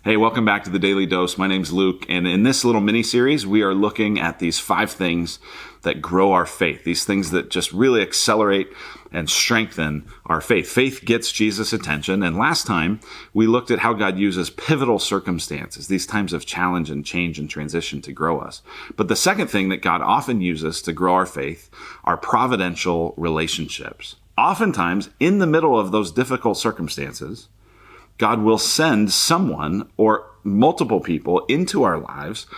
Hey, welcome back to the Daily Dose. My name's Luke, and in this little mini-series, we are looking at these 5 things that grow our faith, these things that just really accelerate and strengthen our faith. Faith gets Jesus' attention, and last time, we looked at how God uses pivotal circumstances, these times of challenge and change and transition to grow us. But the second thing that God often uses to grow our faith are providential relationships. Oftentimes, in the middle of those difficult circumstances, God will send someone or multiple people into our lives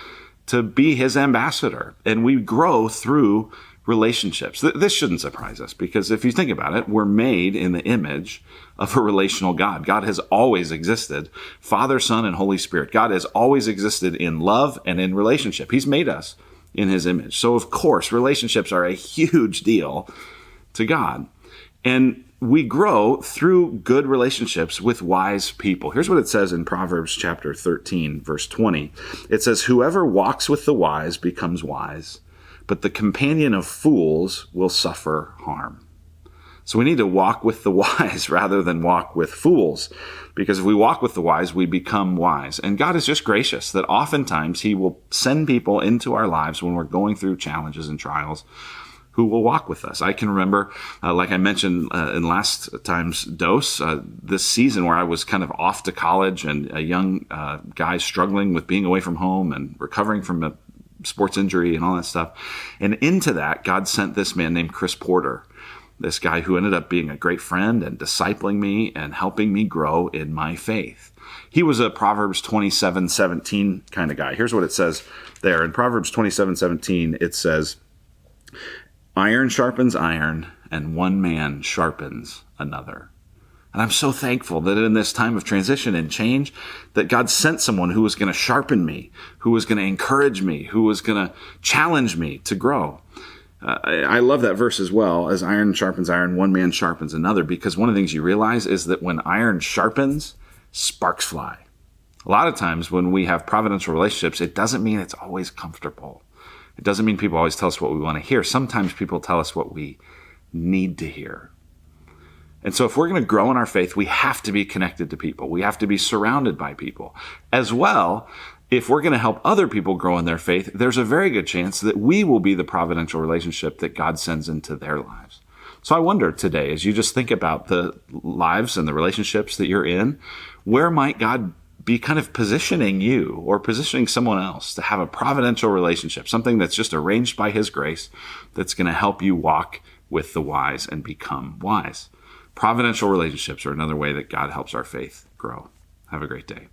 to be his ambassador. And we grow through relationships. This shouldn't surprise us because if you think about it, we're made in the image of a relational God. God has always existed, Father, Son, and Holy Spirit. God has always existed in love and in relationship. He's made us in his image. So of course, relationships are a huge deal to God. And we grow through good relationships with wise people. Here's what it says in Proverbs chapter 13, verse 20. It says, "Whoever walks with the wise becomes wise, but the companion of fools will suffer harm." So we need to walk with the wise rather than walk with fools, because if we walk with the wise, we become wise. And God is just gracious that oftentimes he will send people into our lives when we're going through challenges and trials who will walk with us. I can remember, like I mentioned in last time's dose, this season where I was kind of off to college and a young guy struggling with being away from home and recovering from a sports injury and all that stuff. And into that, God sent this man named Chris Porter, this guy who ended up being a great friend and discipling me and helping me grow in my faith. He was a Proverbs 27:17 kind of guy. Here's what it says there. In Proverbs 27:17, it says, "Iron sharpens iron, and one man sharpens another." And I'm so thankful that in this time of transition and change, that God sent someone who was going to sharpen me, who was going to encourage me, who was going to challenge me to grow. I love that verse as well, as iron sharpens iron, one man sharpens another, because one of the things you realize is that when iron sharpens, sparks fly. A lot of times when we have providential relationships, it doesn't mean it's always comfortable. It doesn't mean people always tell us what we want to hear. Sometimes people tell us what we need to hear. And so if we're going to grow in our faith, we have to be connected to people. We have to be surrounded by people. As well, if we're going to help other people grow in their faith, there's a very good chance that we will be the providential relationship that God sends into their lives. So I wonder today, as you just think about the lives and the relationships that you're in, where might God be kind of positioning you or positioning someone else to have a providential relationship, something that's just arranged by his grace that's going to help you walk with the wise and become wise. Providential relationships are another way that God helps our faith grow. Have a great day.